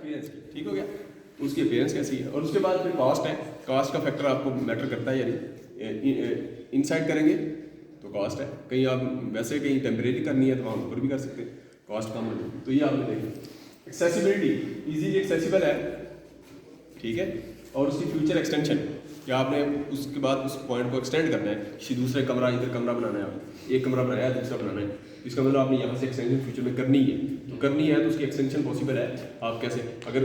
Experience की, ठीक हो गया, उसकी अपीयरेंस कैसी है। और उसके बाद फिर कॉस्ट है, कॉस्ट का फैक्टर आपको मैटर करता है, यानी इनसाइड करेंगे तो कॉस्ट है, कहीं आप वैसे कहीं टेम्परेरी करनी है तो वहाँ ऊपर भी कर सकते हैं, कॉस्ट कम हो जाएगी। तो ये आपने देखें एक्सेसिबिलिटी, ईजीली एक्सेसिबल है, ठीक है। और उसकी फ्यूचर एक्सटेंशन, या आपने उसके बाद उस पॉइंट को एक्सटेंड करना है, किसी दूसरे कमरा, इधर कमरा बनाना है, आपने एक कमरा बनाया है, दूसरा बनाना है, इसका मतलब आपने यहाँ से एक्सटेंशन फ्यूचर में करनी है, तो करनी है तो उसकी एक्सटेंशन पॉसिबल है। आप कैसे, अगर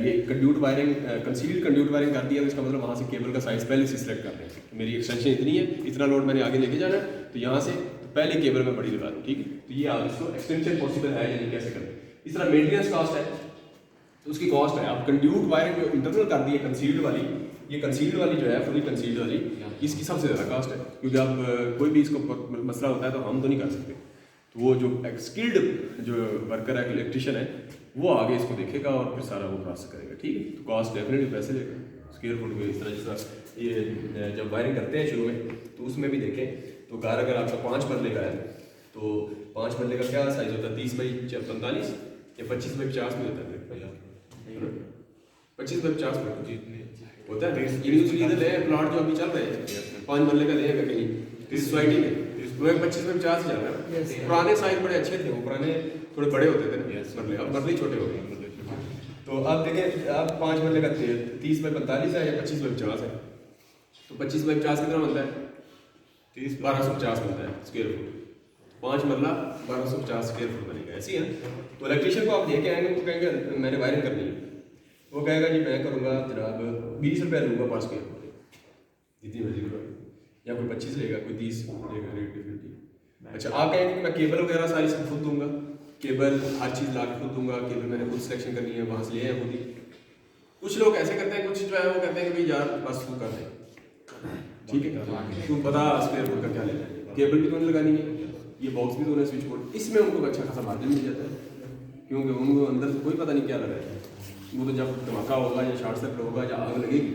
ये conduit wiring, concealed conduit wiring कर दिया तो इसका मतलब वहाँ से केबल का साइज पहले से सिलेक्ट कर रहे हैं, तो मेरी एक्सटेंशन इतनी है, इतना लोड मैंने आगे लेके जाना है, तो यहाँ से तो पहले केबल में बड़ी लगा दूँ, ठीक है। तो ये आप इसको एक्सटेंशन पॉसिबल है यानी कैसे करें। इस तरह मेंटेनेंस कॉस्ट है, तो उसकी कॉस्ट है, आप कंड्यूट वायरिंग जो इंटरनल कर दी है कंसील्ड वाली, ये कंसील्ड वाली जो है फुली कंसील्ड वाली, इसकी सबसे ज़्यादा कॉस्ट है, क्योंकि आप कोई भी इसको मसला होता है तो हम तो नहीं कर सकते, तो वो जो स्किल्ड जो वर्कर है, इलेक्ट्रिशियन है, वो आगे इसको देखेगा और फिर सारा वो प्रोसेस करेगा, ठीक है। तो कॉस्ट डेफिनेटली पैसे लेगा स्क्वायर फुट में। इस तरह जिस तरह ये जब वायरिंग करते हैं शुरू में, तो उसमें भी देखें तो घर अगर आपका 5 मरले का है तो 5 मरले का क्या साइज होता है, 30 बाई 45 या 25 बाई 50 में होता है, 25 बाई 50 में होता है। यूजुअली इधर ले प्लाट जो अभी चल रहे हैं 5 मरले का लेगा कहीं इस सोसाइटी में, तो 25 बाई 50 चल रहा है। पुराने साइज बड़े अच्छे थे, वो पुराने थोड़े बड़े होते थे ना मरले, अब मरले छोटे हो गए। तो अब देखें, अब 5 मरले का 30 बाई 45 है या 25 बाई 50 है, तो 25 बाई 50 कितना बनता है, 1250 बनता है स्क्वायर फुट, 5 मरला 1250 स्क्वायर फुट बनेगा, ऐसी है। तो इलेक्ट्रिशियन को आप लेके आएंगे, उनको कहेंगे मैंने वायरिंग करनी है, वो कहेगा जी मैं करूँगा जनाब 20 रुपये लूँगा पर स्क्वायर फुट, जितनी मर्जी करो, या कोई 25 लेगा, कोई 30 लेगा, रेट डिफरेंट। अच्छा, आप कहेंगे कि मैं केबल वगैरह सारी सब खुद दूंगा, केबल हर चीज़ ला के खुद दूंगा, केबल मैंने खुद सिलेक्शन करनी है, वहाँ से ले आए खुद ही। कुछ लोग ऐसे करते हैं, कुछ जो है वो कहते हैं कि भाई यार बस तू कर दे, ठीक है, तू पता स्क्वायर फुट का क्या लेना है, केबल भी तूने लगानी है, ये बॉक्स भी तूने, स्विच बोर्ड, इसमें उनको अच्छा खासा मार्जिन मिल जाता है, क्योंकि उनको अंदर से कोई पता नहीं क्या लगा है। वो तो जब धमाका होगा या शॉर्ट सर्किट होगा या आग लगेगी,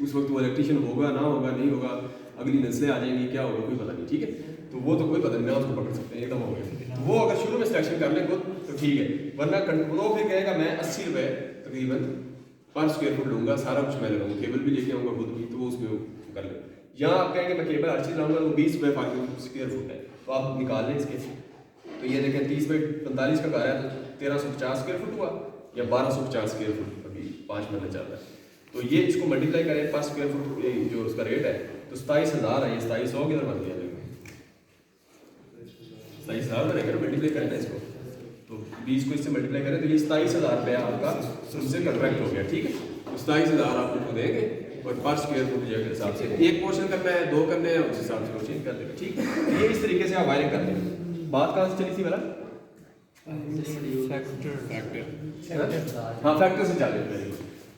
उस वक्त वो इलेक्ट्रिशियन होगा ना होगा, नहीं होगा, अगली नस्लें आ जाएंगी, क्या होगा कोई पता नहीं, ठीक है। तो वो तो कोई पता नहीं, ना उसको पकड़ सकते हैं, एकदम हो गया। तो वो अगर शुरू में सिलेक्शन कर ले खुद तो ठीक है, वरना वो फिर कहेगा मैं 80 रुपये तकरीबन पर स्क्वायर फुट लूँगा, सारा कुछ मैं लगाऊंगा, केबल भी लेके आऊँगा खुद भी, तो वो उसमें कर ले। यहाँ आप कहेंगे मैं केबल हर चीज़ लाऊंगा, तो 20 रुपये पर स्क्वायर फुट है, तो आप निकाल लें इसके। तो ये देखें 30 बाई 45 का घर है तो 1350 स्क्वायर फुट हुआ, या 1250 स्क्वायर फुट अभी 5 महीने चल रहा है, तो ये इसको मल्टीप्लाई करें पर स्क्वायर फुट जो उसका रेट है, तो 27,000 है, ये 2700 किधर बन गया, 27,000 बनेगा, मल्टीप्लाई करें ना इसको, तो 20 को इससे मल्टीप्लाई करें तो ये 27,000 रुपया आपका उससे कॉन्ट्रैक्ट हो गया, ठीक है। तो 27,000 आप उनको देंगे और पर स्क्वायर फुट के हिसाब से एक पोर्शन करना है, 2 करने हैं, उस हिसाब से वो चेंज कर देगा, ठीक है। ये इस तरीके से आप वायरिंग करते हैं। बात कहाँ से चली थी वाला, हाँ फैक्टर से चल रहे हैं।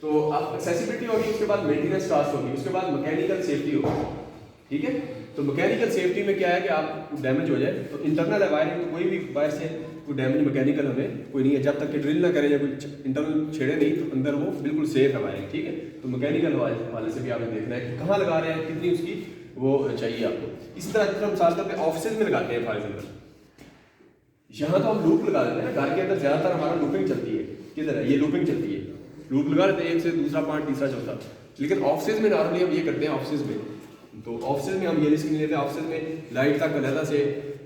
तो अब एक्सेसिबिलिटी होगी, उसके बाद मेंटेनेंस कॉस्ट होगी, उसके बाद मैकेनिकल सेफ्टी होगी, ठीक है। तो मैकेनिकल सेफ्टी में क्या है कि आप डैमेज हो जाए तो इंटरनल है वायरिंग, तो कोई भी वायर से कोई डैमेज मैकेनिकल हमें कोई नहीं है, जब तक कि ड्रिल ना करें या कोई इंटरनल छेड़े नहीं, तो अंदर वो बिल्कुल सेफ है वायरिंग, ठीक है। तो मैकेनिकल वाले से भी आपने देखना है कि कहाँ लगा रहे हैं, कितनी उसकी वो चाहिए आपको। इसी तरह जितना मिसाल तौर पर ऑफिस में लगाते हैं, फॉर एग्जाम्पल यहाँ तो हम लूप लगा देते हैं ना, घर के अंदर ज़्यादातर हमारा लूपिंग चलती है, किधर है ये लूपिंग चलती है, लूप लगा लेते हैं एक से दूसरा पॉइंट तीसरा चौथा। लेकिन ऑफिस में नॉर्मली हम ये करते हैं, ऑफिस में तो ऑफिस में हम ये रिस्क नहीं लेते, ऑफिस में लाइट तक अलहदा से,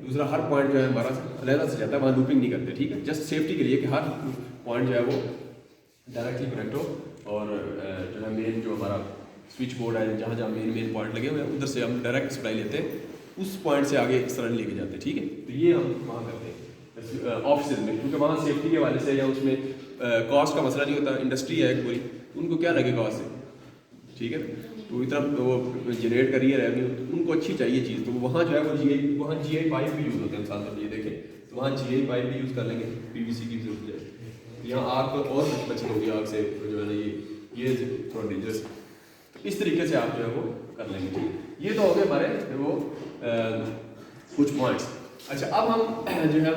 दूसरा हर पॉइंट जो है हमारा अलहदा से जाता है, वहाँ लूपिंग नहीं करते, ठीक है। जस्ट सेफ्टी के लिए कि हर पॉइंट जो है वो डायरेक्टली कनेक्ट हो, और जो है मेन जो हमारा स्विच बोर्ड है, जहाँ जहाँ मेन पॉइंट लगे हुए हैं उधर से हम डायरेक्ट सप्लाई लेते हैं, उस पॉइंट से आगे इस तरह नहीं लेके जाते, ठीक है। तो ये हम वहाँ करते हैं ऑफिस में, क्योंकि वहाँ सेफ्टी के वाले से या उसमें कॉस्ट का मसला नहीं होता, इंडस्ट्री है पूरी, उनको क्या लगे कॉस्ट से, ठीक है। तो इतना वो जनरेट कर रही है रेवेन्यू, तो उनको अच्छी चाहिए चीज़, तो वहाँ जो है वो वहाँ GI पाइप भी यूज़ होते हैं, साथ में ये देखें तो वहाँ GI पाइप भी यूज़ कर लेंगे, PVC की जरूरत है। तो यहाँ आग तो और बची होगी, आग से जो है ना ये थोड़ा डेंजरस, इस तरीके से आप जो है वो कर लेंगे, ठीक। ये तो हो गए हमारे वो कुछ पॉइंट्स। अच्छा, अब हम जो है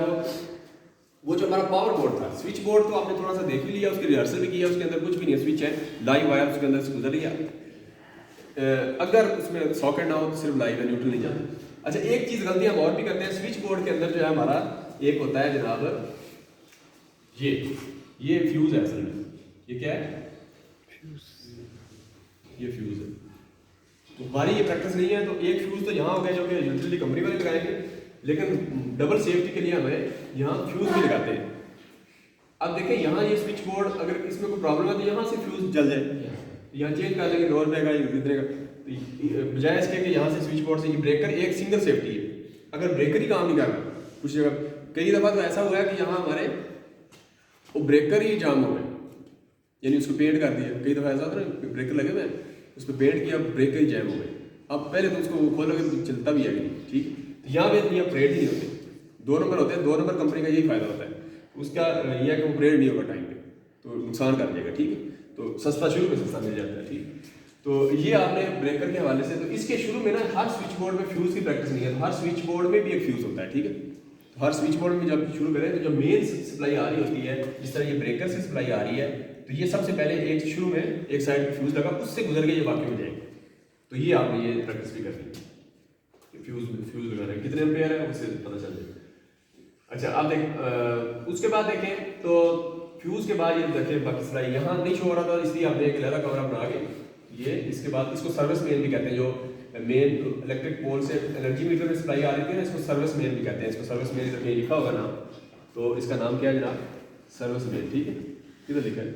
वो जो हमारा पावर बोर्ड था, स्विच बोर्ड तो आपने थोड़ा सा देख ही लिया, उसकी रिहर्सल भी किया, उसके अंदर कुछ भी नहीं है, स्विच है, लाइव वायर उसके अंदर से गुजर रही है, अगर उसमें सॉकेट ना हो तो सिर्फ लाइव है, न्यूट्रल नहीं जाता। अच्छा, एक चीज़ गलती हम और भी करते हैं, स्विच बोर्ड के अंदर जो है हमारा एक होता है जनाब ये फ्यूज़ है असल में, ये क्या है, ये फ्यूज है। तो हमारी ये प्रैक्टिस नहीं है, तो एक फ्यूज तो यहाँ हो गया जो कि यूटिलिटी कंपनी वाले लगाएंगे, लेकिन डबल सेफ्टी के लिए हमें यहाँ फ्यूज भी लगाते हैं। अब देखें यहाँ ये स्विच बोर्ड अगर इसमें कोई प्रॉब्लम है तो यहाँ से फ्यूज जल जाए, यहाँ चेंज कर लेंगे, डोर पे का इधर का, बजाय इसके कि यहाँ से स्विच बोर्ड से ये ब्रेकर एक सिंगल सेफ्टी है। अगर ब्रेकर ही काम नहीं कर रहा कुछ जगह, कई दफ़ा तो ऐसा हुआ है कि यहाँ हमारे वो ब्रेकर ही जाम हो गए, यानी उसको पेंट कर दिया। कई दफ़ा ऐसा होता है ना, ब्रेकर लगे हुए हैं, उस पर पेंट किया, ब्रेकर ही जैम हो गए। अब पहले तो उसको खोलोगे तो चलता भी है कि नहीं, ठीक। तो यहाँ पे ये अपग्रेड ही नहीं होते, 2 नंबर होते हैं। 2 नंबर कंपनी का यही फायदा होता है, उसका यह है कि अपग्रेड नहीं होगा टाइम पे, तो नुकसान कर देगा, ठीक है। तो सस्ता शुरू में सस्ता मिल जाता है, ठीक। तो ये आपने ब्रेकर के हवाले से, तो इसके शुरू में ना हर स्विच बोर्ड में फ्यूज़ की प्रैक्टिस नहीं है, तो हर स्विच बोर्ड में भी एक फ्यूज़ होता है, ठीक है। तो हर स्विच बोर्ड में जब शुरू करें तो जब मेन सप्लाई आ रही होती है, जिस तरह ये ब्रेकर से सप्लाई आ रही है, तो ये सबसे पहले एक शुरू में एक साइड पे फ्यूज़ लगा, उससे गुजर के ये बाकी हो जाएगा। तो ये आपने ये प्रैक्टिस भी करनी है, फ्यूज़ लगाना है, कितने एम्पेयर है उससे पता चल जाएगा। अच्छा, अब उसके बाद देखें तो फ्यूज़ के बाद ये देखें बाकी सप्लाई यहाँ नहीं शो हो रहा था, इसलिए आपने एक लहरा कमरा बना के ये, इसके बाद इसको सर्विस मेन भी कहते हैं, जो मेन इलेक्ट्रिक पोल से एनर्जी मीटर में सप्लाई आ रही थी ना, इसको सर्विस मेन भी कहते हैं। इसको सर्विस मेन इधर लिखा होगा ना, तो इसका नाम क्या है जनाब, सर्विस मेन, ठीक है, किधर लिखा है,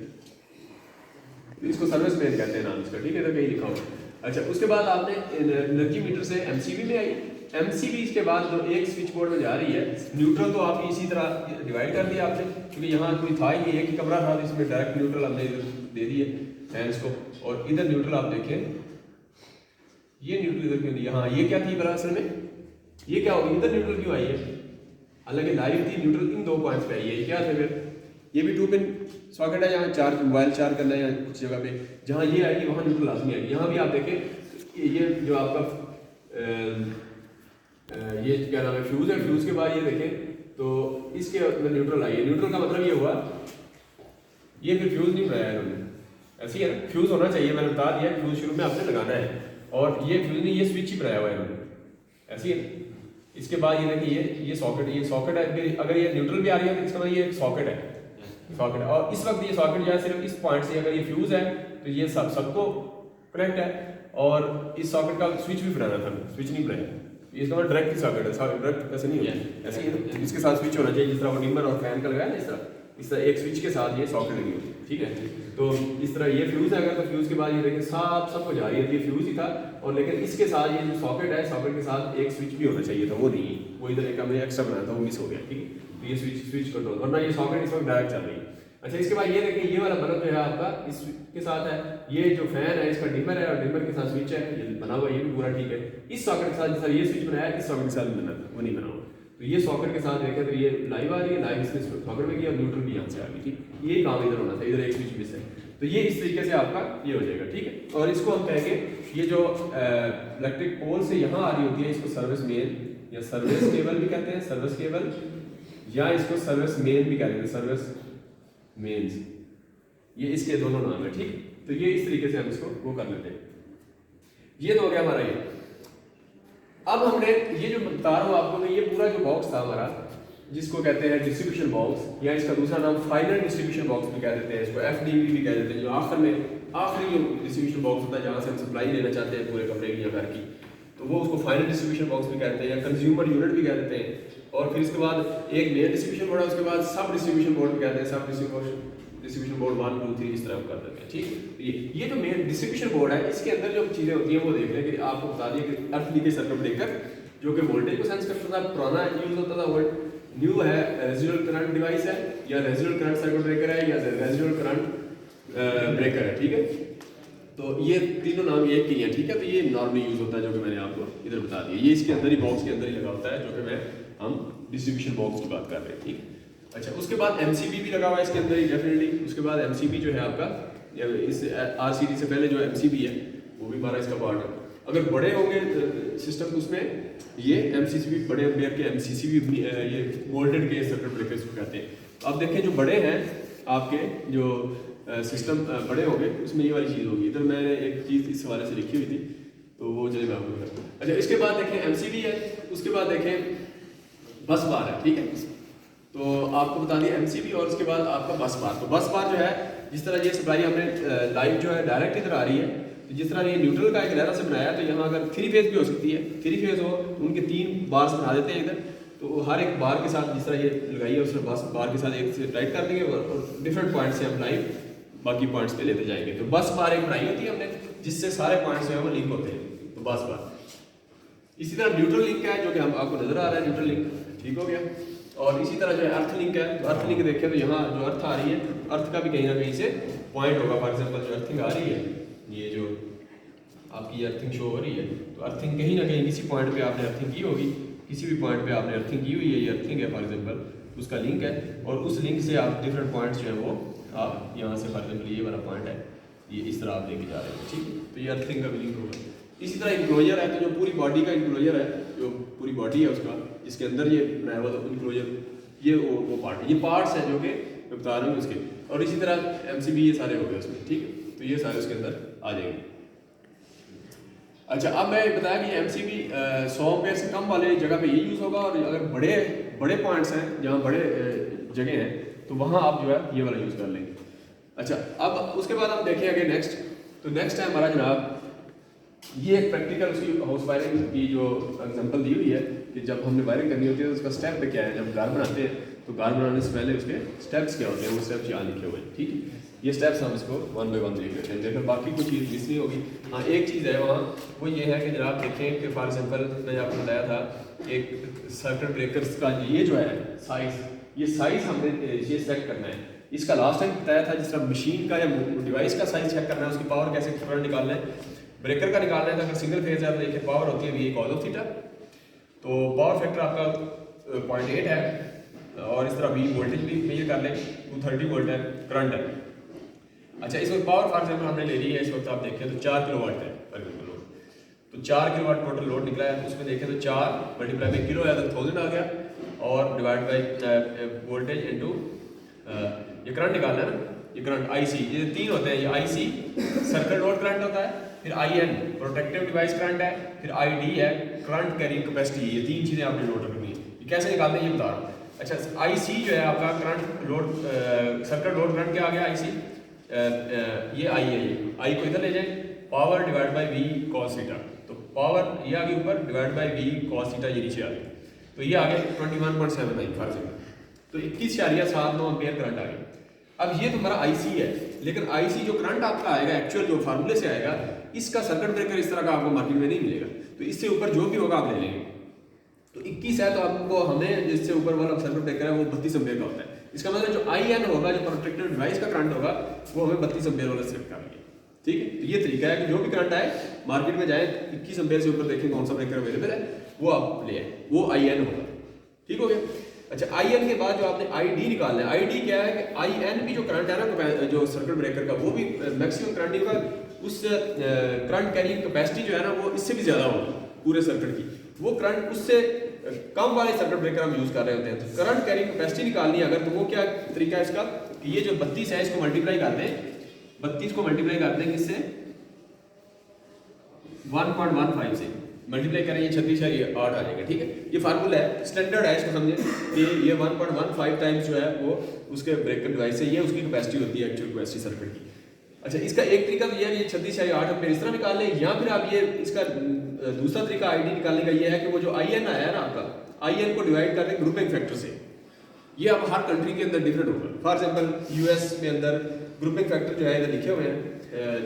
तो इसको सर्विस मेन कहते हैं नाम इसका, ठीक है, इधर कहीं लिखा होगा। अच्छा, उसके बाद आपने एनर्जी मीटर से एमसीबी में आई, एमसीबी के बाद जो एक स्विच बोर्ड में जा रही है, न्यूट्रल तो आपकी इसी तरह डिवाइड कर दिया आपने, क्योंकि यहाँ कोई था ही नहीं, एक ही कमरा था, इसमें डायरेक्ट न्यूट्रल हमने दे दिए फैंस को, और इधर न्यूट्रल आप देखें, ये न्यूट्रल इधर क्यों दी, हाँ ये क्या थी बड़ा असल में, ये क्या होगी, इधर न्यूट्रल क्यों आई है, हालांकि लाइव थी, न्यूट्रल इन 2 पॉइंट्स पे आई है। क्या था फिर, ये भी 2 पिन सॉकेट है, यहाँ चार्ज मोबाइल चार्ज करना है, या कुछ जगह पे जहाँ ये आएगी वहाँ न्यूट्रल लाजमी आएगी। यहाँ भी आप देखें ये जो आपका ये क्या नाम है, फ्यूज़ है, फ्यूज़ के बाद ये देखें तो इसके अंदर न्यूट्रल आई है। न्यूट्रल का मतलब ये हुआ, ये फिर फ्यूज़ नहीं बनाया इन्होंने, ऐसी है ना, फ्यूज़ होना चाहिए, मैंने बता दिया फ्यूज़ शुरू में आपने लगाना है, और ये फ्यूज़ नहीं, ये स्विच ही बनाया हुआ है इन्होंने, ऐसी है। इसके बाद ये देखिए ये सॉकेट है, अगर ये न्यूट्रल भी आ रही है तो इसका मतलब ये सॉकेट है, और इस वक्त ये सॉकेट जो है सिर्फ इस पॉइंट से, अगर ये फ्यूज़ है तो ये सबको कनेक्ट है, और इस सॉकेट का स्विच भी बनाना था, स्विच नहीं बनाया, इसका मतलब डायरेक्ट सॉकेट है, डायरेक्ट ऐसे नहीं है, ऐसे ही इसके साथ स्विच होना चाहिए, जिस तरह वो डिमर और फैन का लगाया ना, इस तरह एक स्विच के साथ ये सॉकेट लगी होती है, ठीक है। तो इस तरह ये फ्यूज़ है, अगर तो फ्यूज़ के बाद ये देखिए सबको जा रही है, ये फ्यूज़ ही था, और लेकिन इसके साथ ये जो सॉकेट है, सॉकेट के साथ एक स्विच भी होना चाहिए था, वो नहीं, वो इधर एक हमने एक्स्ट्रा बनाया था, वो मिस हो गया, ठीक है। तो ये स्विच कंट्रोल, वरना ये सॉकेट इस वक्त डायरेक्ट चल रही है। अच्छा, इसके बाद ये देखिए ये वाला बल्ब जो है आपका इसके साथ है, ये जो फैन है इसका डिमर है, और डिमर के साथ स्विच है, ये बना हुआ, ये भी पूरा ठीक है। इस सॉकेट के साथ सर ये स्विच बनाया, इस सॉकेट के साथ बना, वो नहीं बना हुआ, तो ये सॉकेट के साथ देखें तो ये लाइव आ रही है, लाइव इसके सॉकेट में गई, और न्यूट्रल भी यहाँ से आ गई, ठीक। ये काम इधर होना था, इधर एक स्विच मिस है, तो ये इस तरीके से आपका ये हो जाएगा, ठीक है। और इसको हम कहेंगे, ये जो इलेक्ट्रिक पोल से यहाँ आ रही होती है, इसको सर्विस मेन या सर्विस केबल भी कहते हैं, सर्विस केबल, या इसको सर्विस मेन भी कहते हैं, सर्विस मेन्स, ये इसके दोनों नाम है, ठीक। तो ये इस तरीके से हम इसको वो कर लेते हैं। ये तो हो गया हमारा ये। अब हमने ये जो बता रहा हूँ आपको, मैं ये पूरा जो बॉक्स था हमारा, जिसको कहते हैं डिस्ट्रीब्यूशन बॉक्स, या इसका दूसरा नाम फाइनल डिस्ट्रीब्यूशन बॉक्स भी कह देते हैं, इसको FDB भी कह देते हैं, जो आखिर में आखिरी जो डिस्ट्रीब्यूशन बॉक्स होता है, जहाँ से हम सप्लाई लेना चाहते हैं पूरे कमरे की या घर की, तो वो उसको फाइनल डिस्ट्रीब्यूशन बॉक्स भी कहते हैं, या कंज्यूमर यूनिट भी कह देते हैं। और फिर इसके बाद एक मेन डिस्ट्रीब्यूशन बोर्ड है, उसके बाद सब डिस्ट्रीब्यूशन बोर्ड भी कहते हैं, सब डिस्ट्रीब्यूशन बोर्ड 1 2 3 इस तरह कर देते हैं, ठीक। ये जो मेन डिस्ट्रीब्यूशन बोर्ड है, इसके अंदर जो चीज़ें होती हैं वो देख लें कि आपको बता दिए कि अर्थ लीकेज सर्किट ब्रेकर, जो कि वोल्टेज को सेंस करता था, पुराना यूज होता था, वोल्ट न्यू है रेजिडुअल करंट डिवाइस है, या रेजिडुअल करंट सर्किट ब्रेकर है, या रेजिडुअल करंट ब्रेकर है, ठीक है। तो ये तीनों नाम एक ही है, ठीक है। तो ये नॉर्मली यूज होता है, जो कि मैंने आपको इधर बता दिया, ये इसके अंदर ही बॉक्स के अंदर ही लगा होता है, जो कि हम डिस्ट्रीब्यूशन बॉक्स की बात कर रहे हैं, ठीक। अच्छा, उसके बाद MCB भी लगा हुआ है इसके अंदर ही डेफिनेटली। उसके बाद MCB जो है आपका, इस RCD से पहले जो MCB है वो भी हमारा इसका पार्ट है। अगर बड़े होंगे सिस्टम तो उसमें ये MCCB, बड़े एम्पेयर के MCCB, ये वोल्टेज के सर्किट ब्रेकर्स को कहते हैं। तो आप देखें जो बड़े हैं आपके जो सिस्टम बड़े होंगे, उसमें ये वाली चीज़ होगी। इधर मैंने एक चीज़ इस हवाले से लिखी हुई थी, तो वो चलिए मैं आपको बताता हूँ। अच्छा, इसके बाद देखें MCB है, उसके बाद देखें बस बार है, ठीक है। तो आपको बता दिया MCB, और उसके बाद आपका बस बार। तो बस बार जो है, जिस तरह ये सप्लाई हमने लाइव जो है डायरेक्ट इधर आ रही है, तो जिस तरह ये न्यूट्रल का एक लहरा से बनाया, तो यहाँ अगर 3 फेज भी हो सकती है, 3 फेज हो उनके 3 बार्स बना देते हैं इधर, तो हर एक बार के साथ जिस तरह ये लगाई है उसमें बस बार के साथ एक से टाइट कर देंगे और डिफरेंट पॉइंट से हम लाइव बाकी पॉइंट्स पे लेते जाएंगे। तो बस बार एक बनाई होती है हमने जिससे सारे पॉइंट्स जो है वो लिंक होते हैं, तो बस बार। इसी तरह न्यूट्रल लिंक है जो कि हम आपको नजर आ रहा है, न्यूट्रल लिंक ठीक हो गया। और इसी तरह जो है अर्थ लिंक है, तो अर्थ लिंक देखें तो यहाँ जो अर्थ आ रही है, अर्थ का भी कहीं ना कहीं से पॉइंट होगा। फॉर एग्जाम्पल जो अर्थिंग आ रही है, ये जो आपकी ये अर्थिंग शो हो रही है, तो अर्थिंग कहीं ना कहीं किसी पॉइंट पे आपने अर्थिंग की होगी, किसी भी पॉइंट पे आपने अर्थिंग की हुई है, ये अर्थिंग है फॉर एग्जाम्पल, उसका लिंक है। और उस लिंक से आप डिफरेंट पॉइंट्स जो है वो आप यहाँ से फॉर एग्जाम्पल ये वाला पॉइंट है, ये इस तरह आप लेके जा रहे हैं, ठीक है, तो ये अर्थिंग का भी लिंक होगा। इसी तरह इनक्लोजर है, तो जो पूरी बॉडी का इनक्लोजर है, जो पूरी बॉडी है उसका, जिसके अंदर ये बनाया हुआ था इनक्लोजर, ये वो पार्ट है, ये पार्ट्स हैं जो कि बता रहे हैं उसके। और इसी तरह एमसीबी ये सारे हो गए उसमें, ठीक है, तो ये सारे उसके अंदर आ जाएंगे। अच्छा, अब मैं बताया कि एमसीबी 100 एम्पेयर से कम वाले जगह पे ये यूज़ होगा, और अगर बड़े पॉइंट्स हैं जहाँ बड़े जगह हैं, तो वहाँ आप जो है ये वाला यूज़ कर लेंगे। अच्छा, अब उसके बाद हम देखें आगे नेक्स्ट, तो नेक्स्ट है हमारा जनाब ये एक प्रैक्टिकल उसकी हाउस वायरिंग की जो एग्जांपल दी हुई है कि जब हमने वायरिंग करनी होती है तो उसका स्टेप पे क्या है। जब घर बनाते हैं तो घर बनाने से पहले उसके स्टेप्स क्या होते हैं, वो स्टेप्स यहाँ लिखे हुए हैं, ठीक है। ये स्टेप्स हम इसको 1 बाय 1 देख लेते हैं, देखकर बाकी कुछ चीज़ मिस नहीं होगी। हाँ, एक चीज़ है वहाँ, वो ये है कि जनाब देखें कि फॉर एग्जाम्पल मैंने आपको बताया था एक सर्किट ब्रेकर्स का ये जो है साइज़, ये साइज़ हमने ये सेलेक्ट करना है। इसका लास्ट टाइम बताया था जिस तरह मशीन का या डिवाइस का साइज़ चेक करना है, उसकी पावर कैसे करंट निकालना है, ब्रेकर का निकालना है। तो अगर सिंगल फेज है तो देखिए पावर होती है V cos ऑफ थीटा, तो पावर फैक्टर आपका 0.8 है, और इस तरह V वोल्टेज भी मेजर कर लें, 230 वोल्ट है, करंट है। अच्छा, इस वक्त पावर फॉर एग्जाम्पल हमने ले ली है, इस वक्त आप देखें तो 4 किलोवाट है पर एग्जाम्पल लोड, तो 4 किलोवाट टोटल लोड निकला है। तो उसमें देखें तो 4 मल्टीप्लाई बाई किलो है तो 1000 आ गया, और डिवाइड बाई वोल्टेज इनटू ये करंट निकालना है ना, ये करंट IC, ये 3 होते हैं, ये IC सर्किट लोड करंट होता है, फिर IN प्रोटेक्टिव डिवाइस करंट है, फिर ID है करंट कैरिंग कैपेसिटी। ये 3 चीज़ें आपने लोड रखनी है। ये कैसे निकालते हैं ये बता रहा हूँ। अच्छा, IC जो है आपका current load circuit load current क्या आ गया IC, ये I है, ये I को इधर ले जाएं, power divide by V cos theta, तो पावर ये आ गई ऊपर divide by V cos theta, ये नीचे आ गई, तो ये आ गया 21.79 फॉर एग्जाम्पल, तो 21.79 एम्पेयर करंट आ गया। अब ये तुम्हारा IC है, लेकिन IC जो करंट आपका आएगा एक्चुअल जो फार्मूले से आएगा, इसका सर्किट ब्रेकर इस तरह का आपको मार्केट में नहीं मिलेगा, तो इससे ऊपर जो भी होगा आप ले लेंगे। तो 21 है तो आपको हमें जिससे ऊपर वाला सर्किट ब्रेकर है वो 32 एम्पेयर का होता है। इसका मतलब जो IN होगा, जो प्रोटेक्टिव डिवाइस का करंट होगा, वो हमें 32 एम्पेयर वाला सेलेक्ट करेंगे, ठीक है। तो ये तरीका है कि जो भी करंट आए मार्केट में जाए 21 एम्पेयर से ऊपर देखें कौन सा ब्रेकर अवेलेबल है, वो आप ले आए, वो IN होगा, ठीक हो गया। अच्छा, IN के बाद जो आपने ID निकालना है, ID क्या है कि IN भी जो करंट है ना जो सर्किट ब्रेकर का, वो भी मैक्सिमम करंट होगा, उस करंट कैरिंग कैपेसिटी जो है ना वो इससे भी ज़्यादा होगी पूरे सर्किट की, वो करंट उससे कम वाले सर्किट ब्रेकर हम यूज़ कर रहे होते हैं। तो करंट कैरिंग कैपेसिटी निकालनी है अगर, तो वो क्या तरीका है इसका कि ये जो 32 है इसको मल्टीप्लाई कर दें, 32 को मल्टीप्लाई कर दें किससे, 1.15 से मल्टीप्लाई करें, ये 36.8 आ जाएगा, ठीक है। ये फार्मूला है, स्टैंडर्ड है, इसको समझे कि ये 1.15 टाइम्स जो है वो उसके ब्रेकर डिवाइस से, ये उसकी कैपेसिटी होती है एक्चुअल कैपेसिटी सर्किट की। अच्छा, इसका एक तरीका तो ये है कि 36.8 एम्पेयर इस तरह निकाल लें, या फिर आप ये इसका दूसरा तरीका ID निकालने का ये है कि वो जो IN आया है ना आपका, IN को डिवाइड कर दें ग्रुपिंग फैक्टर से। ये अब हर कंट्री के अंदर डिफरेंट होगा। फॉर एग्जाम्पल US के अंदर ग्रुपिंग फैक्टर जो है इधर लिखे हुए हैं,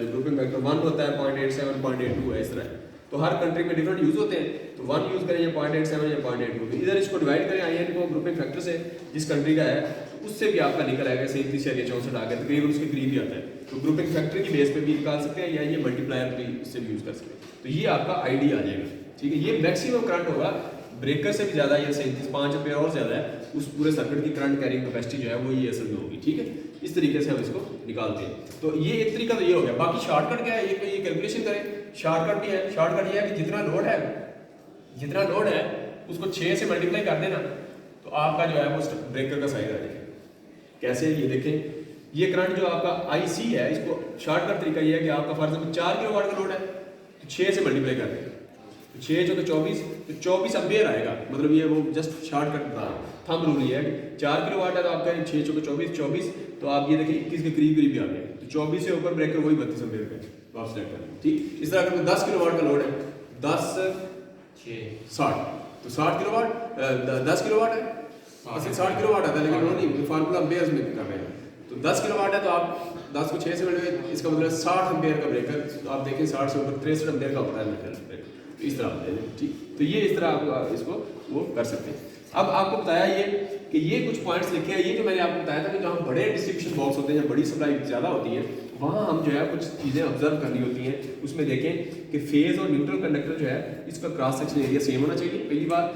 जो ग्रुपिंग फैक्टर 1 होता है, 0.87, 0.82 है, इस तरह। तो हर कंट्री में डिफरेंट यूज होते हैं, तो 1 यूज करें या 0.87 या 0.82, तो इधर इसको डिवाइड करें IN को ग्रुपिंग फैक्टर से जिस कंट्री का है, तो उससे भी आपका निकल आएगा 37.64 आ गया, तकरीबन उसके करीब ही आता है। तो ग्रुपिंग फैक्टर की बेस पे भी निकाल सकते हैं, या ये मल्टीप्लायर भी इससे भी यूज कर सकते हैं। तो ये आपका ID आ जाएगा, ठीक है। ये मैक्सिमम करंट होगा, ब्रेकर से भी ज़्यादा, ये 37.5 एम्पेयर और ज़्यादा है, उस पूरे सर्किट की करंट कैरिंग कैपेसिटी जो है वो ये असल में होगी, ठीक है। इस तरीके से हम इसको निकालते हैं। तो ये एक तरीका तो ये हो गया। बाकी शॉर्टकट क्या है, ये कैलकुलेशन करें, शॉर्टकट भी है। शॉर्टकट ये है कि जितना लोड है उसको 6 से मल्टीप्लाई कर देना, तो आपका जो है वो ब्रेकर का साइज आ जाएगा। कैसे, ये देखें, ये करंट जो आपका IC है, इसको शॉर्टकट तरीका ये है कि आपका फॉर एग्जाम्पल 4 किलोवाट का लोड है, तो 6 से मल्टीप्लाई कर देंगे, तो 6 चौके 24, तो 24 एम्पियर आएगा। मतलब ये वो जस्ट शॉर्टकट बता रहा हूँ, थंब रूल ये है 4 किलोवाट है तो आप कहें 6 चौके 24, तो आप ये देखिए 21 के करीब करीब आ गए। तो 24 से ऊपर ब्रेकर वही 32 एम्पियर का है, तो आप सेलेक्ट करें। ठीक, इस तरह अगर 10 किलोवाट का लोड है, 10 60, तो 60 किलोवाट 10 किलोवाट है, 60 किलोवाट आता है, लेकिन वो नहीं फार्मूला एम्पियर्स में कर रहे हैं। तो 10 किलोवाट है तो आप 10 को 6 से बढ़ गए, इसका मतलब 60 एम्पियर का ब्रेकर। तो आप देखें 60 से ऊपर 63 एम्पियर का होता है ब्रेकर, तो इस तरह होता है। ठीक, तो ये इस तरह आप इसको वो कर सकते हैं। अब आपको बताया ये कि ये कुछ पॉइंट्स लिखे हैं, ये जो मैंने आपको बताया था कि जहाँ बड़े डिस्ट्रीब्यूशन बॉक्स होते हैं, बड़ी सप्लाई ज़्यादा होती है, वहाँ हम जो है कुछ चीज़ें ऑब्जर्व करनी होती हैं। उसमें देखें कि फेज और न्यूट्रल कंडक्टर जो है इसका क्रॉस सेक्शन एरिया सेम होना चाहिए पहली बात,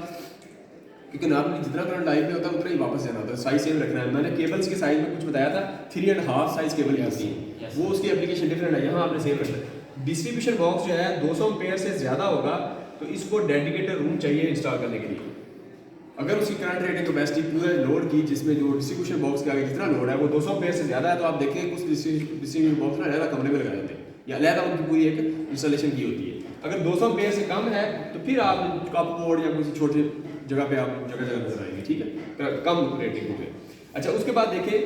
क्योंकि नॉर्मली जितना करंट लाइन में होता है उतना ही वापस जाना होता है, साइज सेम रखना है। मैंने केबल्स के साइज में कुछ बताया था 3.5 साइज केबल होती है, वो उसकी एप्लीकेशन डिफरेंट है, यहाँ आपने सेम रखना है। डिस्ट्रीब्यूशन बॉक्स जो है 200 एम्पेयर से ज़्यादा होगा तो इसको डेडिकेटेड रूम चाहिए इंस्टॉल करने के लिए। अगर उसकी करंट रेटिंग कैपेसिटी पूरे लोड की, जिसमें जो डिस्ट्रीब्यूशन बॉक्स के आगे जितना लोड है वो 200 एम्पेयर से ज़्यादा है, तो आप देखें कुछ डिस्ट्रीब्यूशन बॉक्स ना अलग कमरे में लगा देते हैं या अलग उनकी पूरी एक इंस्टॉलेशन की होती है। अगर 200 एम्पेयर से कम है तो फिर आप कप बोर्ड या किसी छोटे जगह पे आप जगह नजर आएंगे। ठीक है, कम रेटिंग पे। अच्छा, उसके बाद देखें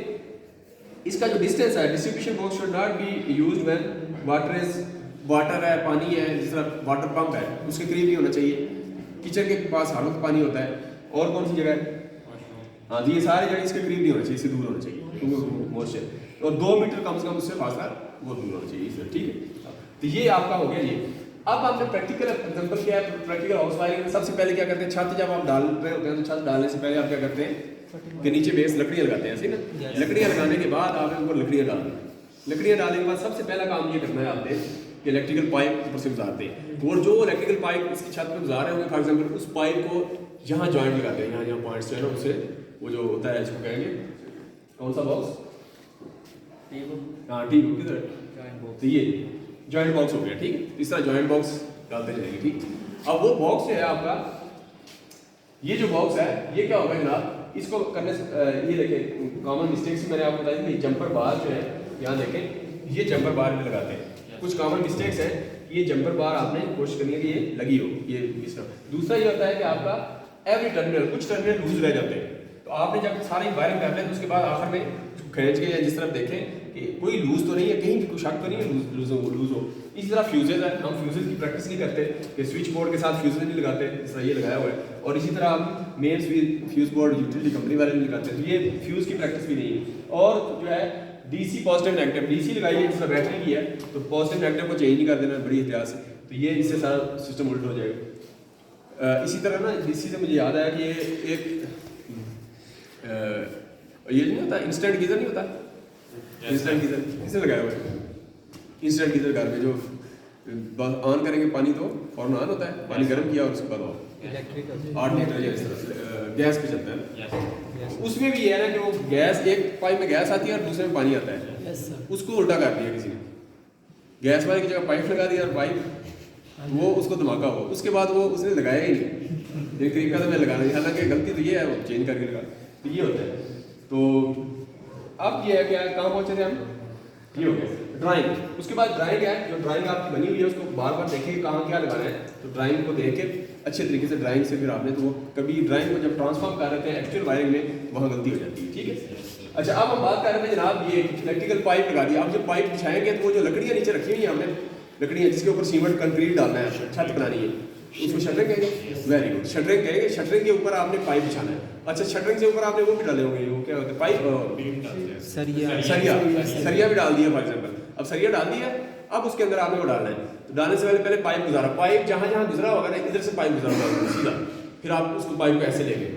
इसका जो डिस्टेंस है, distribution box should not be used when water है, पानी है, जिस तरह वाटर पंप है उसके करीब नहीं होना चाहिए। किचन के पास हर वक्त पानी होता है। और कौन सी जगह है, हाँ जी, ये सारी जगह इसके करीब नहीं होना चाहिए, इससे दूर होना चाहिए मॉइस्चर, और 2 मीटर कम से कम उससे फासला बहुत दूर होना चाहिए इससे। ठीक है, तो ये आपका हो गया ये। अब आपने प्रैक्टिकल एग्जांपल क्या है, प्रैक्टिकल हाउस वायरिंग में सबसे पहले क्या करते हैं, छत जब आप डाल रहे होते हैं तो छत डालने से पहले आप क्या करते हैं कि नीचे बेस लकड़ियाँ लगाते हैं, ऐसे ना। लकड़ियाँ लगाने के बाद आप ऊपर लकड़ियाँ डालते हैं। लकड़ियाँ डालने के बाद सबसे पहला काम ये करना है आपने कि इलेक्ट्रिकल पाइप ऊपर से गुजारते हैं, और जो इलेक्ट्रिकल पाइप इसकी छत पर गुजार रहे होंगे फॉर एग्जाम्पल, उस पाइप को यहाँ जॉइंट लगाते हैं, यहाँ पॉइंट्स जो है ना उससे वो जो होता है इसको कहेंगे कौन सा बॉक्स, हाँ ठीक किधर, तो ये जॉइंट बॉक्स हो गया। ठीक है, इस तरह जॉइंट बॉक्स डालते जाएंगे। ठीक, अब वो बॉक्स जो है आपका, ये जो बॉक्स है ये क्या होगा जनाब, इसको करने से ये देखें कॉमन मिस्टेक्स मैंने आपको बताई थी। जंपर बार जो है यहाँ देखें, ये जंपर बार में लगाते हैं, कुछ कॉमन मिस्टेक्स है। ये जंपर बार आपने कोशिश करनी है कि ये लगी हो, ये इस तरह। दूसरा ये होता है कि आपका एवरी टर्मिनल, कुछ टर्मिनल लूज रह जाते हैं, तो आपने जब सारी वायरिंग कर लें तो उसके बाद आखिर में खींच के या जिस तरह देखें कि कोई लूज तो नहीं है, कहीं भी कोई शक तो नहीं है लूज हो। इसी तरह फ्यूजेज है, हम फ्यूजेज की प्रैक्टिस नहीं करते कि स्विच बोर्ड के साथ फ्यूजेज नहीं लगाते, इस तरह ये लगाया हुआ है। और इसी तरह आप main fuse board utility company वाले नहीं लगाते, तो ये फ्यूज की प्रैक्टिस भी नहीं है। और जो है डीसी पॉजिटिव नेगेटिव, डीसी लगाई है जिस तरह बैटरी की है तो पॉजिटिव नेगेटिव को चेंज नहीं कर देना बड़ी एहतियात से, तो ये इससे सारा सिस्टम उल्ट हो जाएगा। इसी तरह ना डीसी से मुझे याद आया कि ये एक ये नहीं होता इंस्टेंट गीजर, नहीं होता इंस्टेंट गीजर, किसने लगाया हुआ है इंस्टेंट गीजर घर में, जो ऑन करेंगे पानी तो फौरन ऑन होता है, पानी गर्म किया और उसके बाद ऑफ, 8 लीटर या इस तरह गैस पे चलता है। उसमें भी ये है ना कि वो गैस, एक पाइप में गैस आती है और दूसरे में पानी आता है, उसको उल्टा कर दिया किसी ने, गैस वाले की जगह पाइप लगा दिया और पाइप वो उसको धमाका हुआ, उसके बाद वो उसने लगाया ही नहीं, एक तरीका था मैं लगाना ही, हालांकि गलती तो ये है वो चेंज करके लगा, तो ये होता है। तो अब ये है क्या, कहाँ पहुँचे थे हम, ये हो गया ड्राइंग। उसके बाद ड्राइंग है, जो ड्राइंग आपकी बनी हुई है उसको बार बार देखें कहाँ क्या लगाना है, तो ड्राइंग को देख के अच्छे तरीके से ड्राइंग से फिर आपने, तो वो कभी ड्राइंग को जब ट्रांसफॉर्म कर रहे थे एक्चुअल वायरिंग में वहाँ गलती हो जाती है। ठीक है, अच्छा अब हम बात कर रहे थे जनाब ये इलेक्ट्रिकल पाइप लगा दिया। अब जब पाइप बिछाएंगे तो वो जो लकड़ियाँ नीचे रखी हुई है हमने, लकड़ियाँ जिसके ऊपर सीमेंट कंक्रीट डालना है, छत बनानी है, उसको शटरिंग कहेंगे। वेरी गुड, शटरिंग कहेंगे। शटरिंग के ऊपर आपने पाइप बिछाना है। अच्छा, शटरिंग से ऊपर आपने वो भी डाले होंगे, वो क्या होता है पाइप, सरिया भी डाल दिया फॉर एग्जाम्पल। अब सरिया डाल दिया, अब उसके अंदर आपने वो डालना है, तो डालने से पहले पाइप गुजारा, पाइप जहाँ जहाँ गुजरा होगा ना, इधर से पाइप गुजरा होगा सीधा, फिर आप उसको पाइप को ऐसे लेंगे।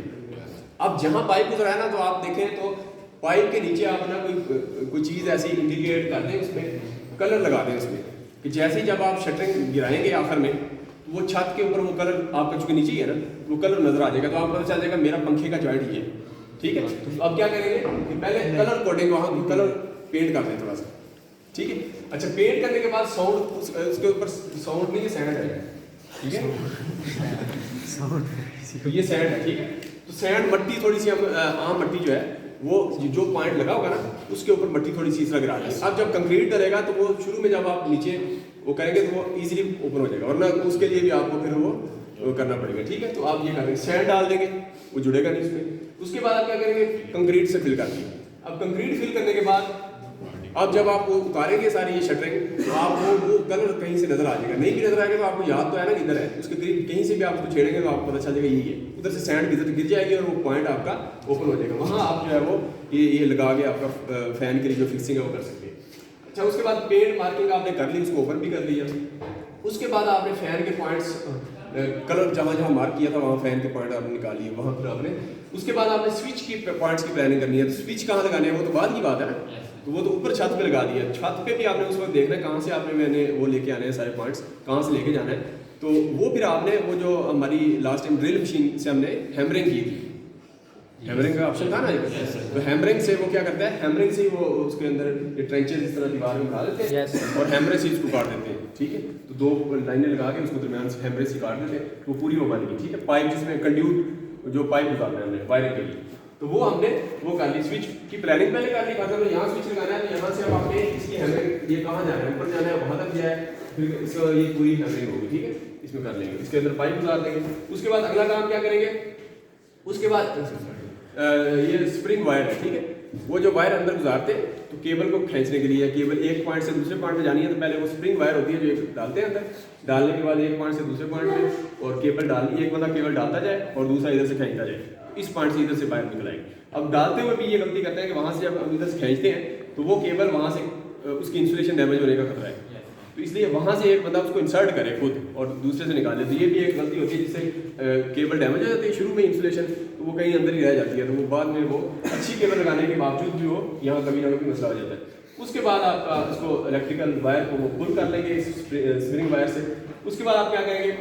अब जहाँ पाइप गुजरा है ना, तो आप देखें तो पाइप के नीचे आप ना कोई चीज़ ऐसी इंटीग्रेट कर दें, उसमें कलर लगा दें उसमें, कि जैसे ही जब आप शटरिंग गिराएंगे आखिर में, वो छत के ऊपर वो कलर आपका चूंकि नीचे ही है ना, वो कलर नजर आ जाएगा, तो आपको पता चल जाएगा मेरा पंखे का जॉइंट ही है। ठीक है, तो अब क्या करेंगे कि पहले कलर कोडिंग, वहाँ कलर पेंट कर दें थोड़ा सा। ठीक है, अच्छा पेंट करने के बाद साउंड, उसके ऊपर साउंड नहीं, ये सैंड है। ठीक है, तो ये सैंड है। ठीक है, तो सैंड मट्टी थोड़ी सी, आम मट्टी जो है वो जो पॉइंट लगा होगा ना उसके ऊपर मट्टी थोड़ी सी इस तरह गिरा देंगे। अब जब कंक्रीट डलेगा तो वो शुरू में जब आप नीचे वो करेंगे तो वो इजीली ओपन हो जाएगा, वरना उसके लिए भी आपको फिर वो करना पड़ेगा। ठीक है, तो आप ये करेंगे, सैंड डाल देंगे, वो जुड़ेगा नहीं उसमें। उसके बाद आप क्या करेंगे, कंक्रीट से फिल कर देंगे। अब कंक्रीट फिल करने के बाद अब जब आप वो उतारेंगे सारी ये शटरिंग तो आपको वो कलर कहीं से नजर आ जाएगा, नहीं भी नजर आएगा तो आपको याद तो है ना कि इधर है, उसके करीब कहीं से भी आप उसको छेड़ेंगे तो आपको पता चल जाएगा यही है। उधर से सैंड इधर गिर जाएगी और वो पॉइंट आपका ओपन हो जाएगा। वहाँ आप जो है वो ये लगा के आपका फैन के लिए जो फिक्सिंग है वो कर सकते हैं। अच्छा, उसके बाद पेंट मार्किंग आपने कर ली, उसको ओपन भी कर लिया। उसके बाद आपने फैन के पॉइंट्स कलर जहाँ जहाँ मार्क किया था वहाँ फैन के पॉइंट आपने निकाल लिए वहाँ पर आपने। उसके बाद आपने स्विच की पॉइंट्स की प्लानिंग करनी है। तो स्विच कहाँ लगाने हैं वो तो बाद की बात है ना, तो वो तो ऊपर छत पे लगा दिया। छत पे भी आपने उस वक्त देखना है कहाँ से आपने मैंने वो लेके आने हैं सारे पॉइंट्स, कहाँ से लेके जाना है। तो वो फिर आपने वो जो हमारी लास्ट टाइम ड्रिल मशीन से हमने हैमरिंग की थी, हैमरिंग का ऑप्शन था ना, तो हैमरिंग से वो क्या करता है, हैमरिंग से वो उसके अंदर ट्रेंचेस इस तरह दीवार में बना देते हैं और हैमरिंग से इसको काट देते हैं। ठीक है, तो 2 लाइनें लगा के उसको दरमियान से हैमरिंग से काट देते हैं, तो पूरी वो बन गई। ठीक है, पाइप जिसमें कंड्यूट जो पाइप उतारना है हमने वायरिंग के लिए, तो वो हमने वो कर ली। स्विच की प्लानिंग पहले कर ली, मतलब यहाँ स्विच लगाना है तो यहाँ से अब आपने इसकी हैमरिंग ये कहाँ जाना है, ऊपर जाना है, वहाँ तक जाए, फिर इसका ये पूरी हैमरिंग होगी। ठीक है, इसमें कर लेंगे, इसके अंदर पाइप उतार देंगे। उसके बाद अगला काम क्या करेंगे, उसके बाद ये स्प्रिंग वायर है। ठीक है, वो जो वायर अंदर गुजारते हैं तो केबल को खींचने के लिए, केबल एक पॉइंट से दूसरे पॉइंट पे जानी है तो पहले वो स्प्रिंग वायर होती है जो एक डालते हैं अंदर, डालने के बाद एक पॉइंट से दूसरे पॉइंट पे और केबल डालनी, एक बंदा केबल डालता जाए और दूसरा इधर से खींचता जाए, इस पॉइंट से इधर से वायर निकल आएगी। अब डालते हुए भी ये गलती करते हैं कि वहाँ से जब हम इधर से खींचते हैं तो वो केबल वहाँ से उसकी इंसुलेशन डैमेज होने का खतरा है, तो इसलिए वहाँ से एक बंदा उसको इंसर्ट करे खुद और दूसरे से निकाले। तो ये भी एक गलती होती है जिससे केबल डैमेज हो जाती है शुरू में इंसुलेशन, तो वो कहीं अंदर ही रह जाती है, तो वो बाद में वो अच्छी केबल लगाने के बावजूद भी वो यहाँ कभी ना कभी मसला हो जाता है। उसके बाद आप इसको इलेक्ट्रिकल वायर को पुल कर लेंगे इस स्प्रिंग वायर से। उसके बाद आप क्या करेंगे,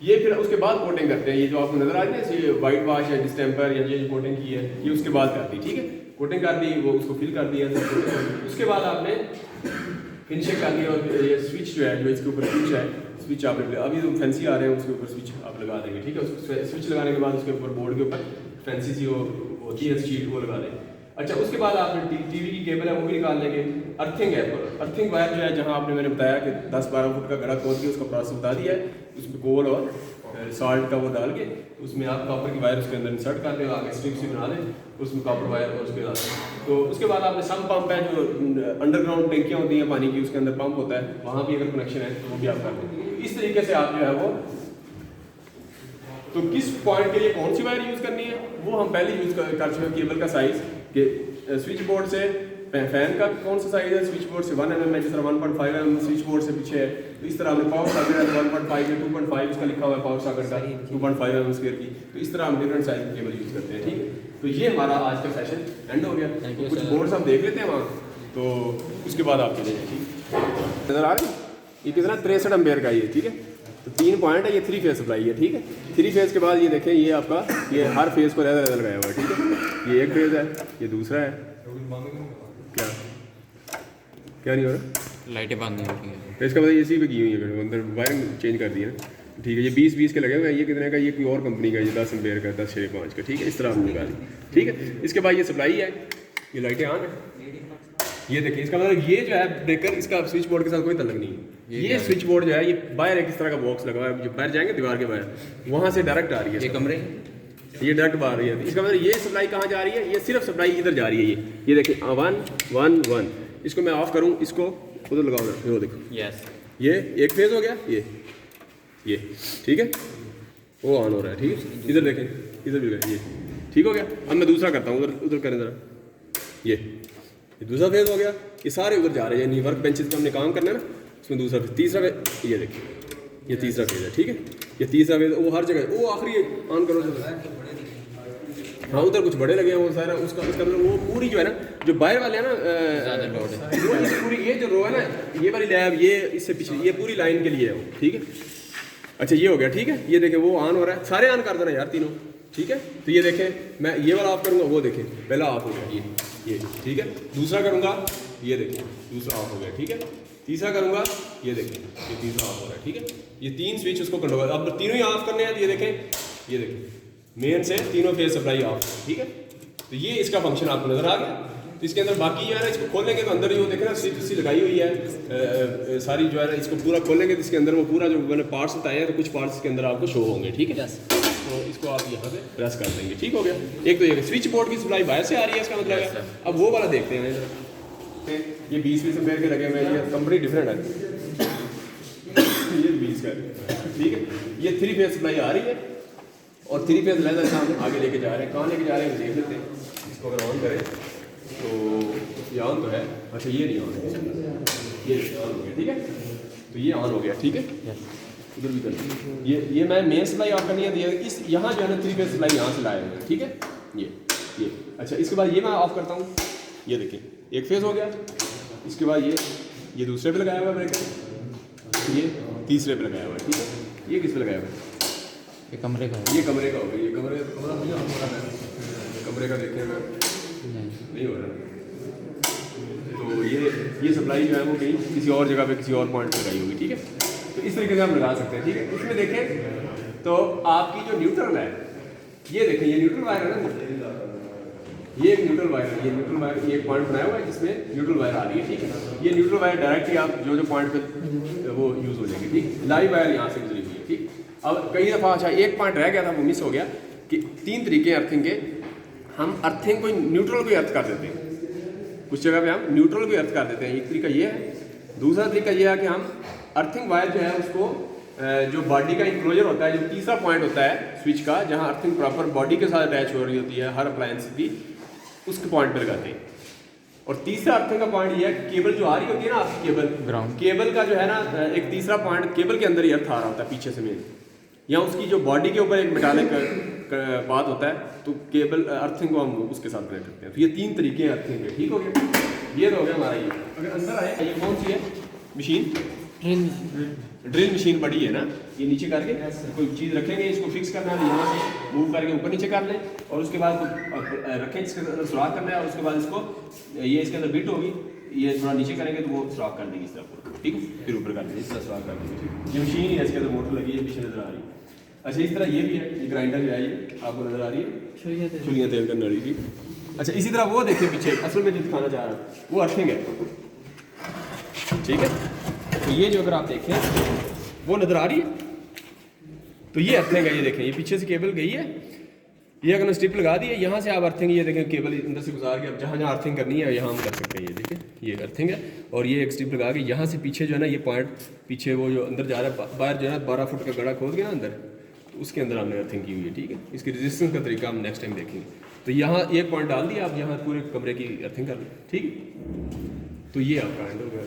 ये फिर उसके बाद कोटिंग करते हैं। ये जो आपको नजर आ रही है ये वाइट वाश या डिस्टेम्पर या ये जो कोटिंग की है ये उसके बाद करती। ठीक है, कोटिंग कर दी, वो उसको फिल कर दिया। उसके बाद आपने फिनिशिंग कर दी और ये स्विच जो है, जो इसके ऊपर स्विच है, स्विच आप अभी जो फैंसी आ रहे हैं उसके ऊपर स्विच आप लगा देंगे। ठीक है, उसको स्विच लगाने के बाद उसके ऊपर बोर्ड के ऊपर फैंसी सी वो होती है शीट, वो लगा देंगे। अच्छा, उसके बाद आपने टीवी की केबल है वो भी निकाल लेंगे। अर्थिंग है, अर्थिंग वायर जो है जहाँ आपने मैंने बताया कि 10-12 फुट का गड़ा खोद के उसका प्रोसेस बता दिया है, उसमें कोल और साल्ट का वो डाल के उसमें आप कॉपर की वायर उसके अंदर इंसर्ट कर दें, आगे स्ट्रिप्स भी बना लें, उसमें कॉपर वायर और उसके बाद तो उसके बाद आपने सम पंप है जो अंडरग्राउंड टैंकियाँ होती हैं पानी की, उसके अंदर पंप होता है, वहाँ भी अगर कनेक्शन है तो वो भी आप कर दें। इस तरीके से आप जो है वो तो किस पॉइंट के लिए कौन सी वायर यूज़ करनी है वो हम पहले यूज़ कर चुके हैं। केबल का साइज़ के स्विच बोर्ड से फैन का कौन सा साइज़ है, स्विच बोर्ड से 1 mm है, जिस तरह 1.5 mm स्विच बोर्ड से पीछे है, तो इस तरह हमने पावर सॉकेट है 1.5 या 2.5 उसका लिखा हुआ है पावर सॉकेट का 2.5 mm स्क्वायर की, तो इस तरह हम डिफरेंट साइज की केबल यूज़ करते हैं। ठीक है, तो ये हमारा आज का सेशन एंड हो गया। तो कुछ बोर्ड्स हम देख लेते हैं वहाँ, तो उसके बाद आप चलेंगे। ठीक नज़र आ रहे हैं, ये कितना 63 एम्पेयर का ये। ठीक है, तो 3 पॉइंट है, ये 3 फेज सप्लाई है। ठीक है, 3 फेज के बाद ये देखें ये आपका ये हर फेज को अलग लगाया हुआ है। ठीक है, ये एक फेज है, ये दूसरा है, क्या नहीं हो रहा, लाइटें बंद नहीं होती हैं, तो इसका मतलब इसी पे की हुई है, अंदर वायरिंग चेंज कर दी है ना। ठीक है, ये 20 के लगे हुए हैं, ये कितने का, ये कोई और कंपनी का, ये 10 एम्पेयर का 10/5 का। ठीक है, इस तरह हमने निकाली। ठीक है, इसके बाद ये सप्लाई है, ये लाइटें ऑन है, ये देखिए इसका मतलब ये जो है ब्रेकर इसका स्विच बोर्ड के साथ कोई तल्लुक नहीं है। ये स्विच बोर्ड जो है ये बाहर एक इस तरह का बॉक्स लगा हुआ है, जो बाहर जाएंगे दीवार के बाहर वहाँ से डायरेक्ट आ रही है, ये कमरे ये डायरेक्ट बाहर आ रही है। इसका मतलब ये सप्लाई कहाँ जा रही है, ये सिर्फ सप्लाई इधर जा रही है। ये देखिए 1 1 1, इसको मैं ऑफ करूँ, इसको उधर लगाऊँ, वो देखो ये एक फेज हो गया, ये ठीक है वो ऑन हो रहा है। ठीक है, इधर देखें, इधर भी ये ठीक हो गया। अब मैं दूसरा करता हूँ, उधर करें ज़रा, ये दूसरा फेज हो गया, ये सारे उधर जा रहे हैं, यानी वर्क बेंचेस पे हमने काम करना है ना, उसमें दूसरा फेज, तीसरा फेज, ये देखिए ये तीसरा फेज है। ठीक है, ये तीसरा फेज वो हर जगह, वो आखिरी ऑन करो, हाँ उधर कुछ बड़े लगे हैं वो सारा, उसका मतलब वो पूरी जो है ना, जो बाहर वाले हैं ना वो इस पूरी ये जो रो है ना, ये वाली लैब, ये इससे पिछली, ये पूरी लाइन के लिए है वो। ठीक है, अच्छा ये हो गया। ठीक है, ये देखें वो ऑन हो रहा है, सारे ऑन कर देना यार तीनों। ठीक है, तो ये देखें मैं ये वाला ऑफ करूँगा, वो देखें पहला ऑफ हो गया ये। ठीक है, दूसरा करूँगा, ये देखें दूसरा ऑफ हो गया। ठीक है, तीसरा करूँगा, ये देखें ये तीसरा ऑफ हो रहा है। ठीक है, ये 3 स्विच उसको कंट्रोल, अब तीनों ही ऑफ करने हैं। तो ये देखें मेन से तीनों फेज सप्लाई ऑफ। ठीक है, तो ये इसका फंक्शन आपको नजर आ गया। तो इसके अंदर बाकी जो है ना, इसको खोलेंगे तो अंदर जो देखे ना सी लगाई हुई है सारी जो है ना, इसको पूरा खोलेंगे तो इसके अंदर वो पूरा जो मैंने पार्ट्स बताए हैं तो कुछ पार्ट्स इसके अंदर आपको शो होंगे, ठीक है। तो इसको आप यहाँ पे प्रेस कर देंगे, ठीक हो गया। एक तो ये स्विच बोर्ड की सप्लाई बाहर से आ रही है, इसका मतलब है। अब वो वाला देखते हैं, ये 20 एम्पेयर के लगे हुए हैं, ये कंपनी डिफरेंट है, ये 20 का है, ठीक है। ये 3 फेज सप्लाई आ रही है और 3 फेज लेना हम आगे लेके जा रहे हैं। कहाँ लेके जा रहे हैं देख लेते हैं। इसको अगर ऑन करें तो ये ऑन तो है, अच्छा ये नहीं ऑन है, ये ऑन हो गया, ठीक है। तो ये ऑन हो गया, ठीक है। इधर भी कर ये मैं मेन सप्लाई ऑफ करनी है, इस यहाँ जो है ना 3 फेज सप्लाई यहाँ से लाए हुए हैं, ठीक है। ये अच्छा, इसके बाद ये मैं ऑफ करता हूँ, ये देखिए 1 फेज हो गया। इसके बाद ये दूसरे पे लगाया हुआ है ब्रेकर, ये तीसरे पे लगाया हुआ है, ठीक है। ये किस पे लगाया हुआ है? ये कमरे का ये कमरे का हो गया, ये कमरा मुझे ऑन हो रहा है, कमरे का देखने में नहीं हो रहा। तो ये सप्लाई जो है वो कहीं किसी और जगह पे किसी और पॉइंट पे लगाई होगी, ठीक है। तो इस तरीके से हम लगा सकते हैं, ठीक है। इसमें देखें तो आपकी जो न्यूट्रल है, ये देखें ये न्यूट्रल वायर है ना, ये एक न्यूट्रल वायर है, ये न्यूट्रल वायर ये एक पॉइंट बनाया हुआ है जिसमें न्यूट्रल वायर आ रही है, ठीक है। ये न्यूट्रल वायर डायरेक्टली आप जो पॉइंट पे वो यूज़ हो जाएगी, ठीक। लाइव वायर यहाँ से गुजरी हुई है, ठीक। अब कई दफ़ा अच्छा एक पॉइंट रह गया था, वो मिस हो गया कि 3 तरीके हैं अर्थिंग के। हम अर्थिंग को न्यूट्रल को अर्थ कर देते हैं, कुछ जगह पे हम न्यूट्रल को अर्थ कर देते हैं, एक तरीका ये है। दूसरा तरीका ये है कि हम अर्थिंग वायर जो है उसको जो बॉडी का इंक्लोजर होता है, जो तीसरा पॉइंट होता है स्विच का, जहाँ अर्थिंग प्रॉपर बॉडी के साथ अटैच हो रही होती है हर अप्लायंस की, उसके पॉइंट पर लगाते हैं। और तीसरा अर्थिंग का पॉइंट ये है कि केबल जो आ रही होती है ना आपकी केबल का जो है ना एक तीसरा पॉइंट केबल के अंदर ही अर्थ आ रहा होता है पीछे से मेन, या उसकी जो बॉडी के ऊपर एक मेटालिक बात होता है, तो केबल अर्थिंग को हम उसके साथ कनेक्ट करते हैं। तो ये 3 तरीके हैं अर्थिंग के, ठीक हो गया। ये तो हो गया हमारा। ये अगर अंदर आए, ये कौन सी है मशीन? ड्रिल मशीन बड़ी है ना, ये नीचे करके कोई चीज़ रखेंगे, इसको फिक्स करना है, यहाँ से मूव करके ऊपर नीचे कर लें, और उसके बाद रखें, इसके अंदर सुराख करना है, और उसके बाद इसको ये इसके अंदर बिट होगी, ये थोड़ा नीचे करेंगे तो वो सुराख कर देगी इस तरह, ठीक है। फिर ऊपर कर देंगे, इस तरह सुराख कर देंगे। ये मशीन ही है, इसके अंदर मोटर लगी है, पीछे नजर आ रही है। अच्छा, इस तरह ये भी है, ये ग्राइंडर जो है ये आपको नजर आ रही है, छुरियाँ तेल करने वाली, ठीक। अच्छा, इसी तरह वो देखिए पीछे, असल में जो दिखाना चाह रहा हूँ वो अर्थिंग है, ठीक है। तो ये जो अगर आप देखें वो नजर आ रही है, तो ये अर्थिंग है। ये देखें, ये पीछे से केबल गई है, ये अगर स्ट्रिप लगा दी है, यहाँ से आप अर्थिंग, ये देखें केबल अंदर से गुजार के अब जहाँ जहाँ अर्थिंग करनी है यहाँ हम कर सकते हैं। ये देखें ये अर्थिंग है, और ये एक स्ट्रिप लगा के यहाँ से पीछे जो है ना ये पॉइंट पीछे वो जो अंदर जा रहा है, बाहर जो है ना 12 फुट का गड़ा खोद गया ना अंदर, तो उसके अंदर हमने अर्थिंग की हुई है, ठीक है। इसकी रेजिस्टेंस का तरीका हम नेक्स्ट टाइम देखेंगे। तो यहाँ एक पॉइंट डाल दिया, आप यहाँ पूरे कमरे की अर्थिंग कर लें, ठीक है। तो ये आपका हैंड हो गया।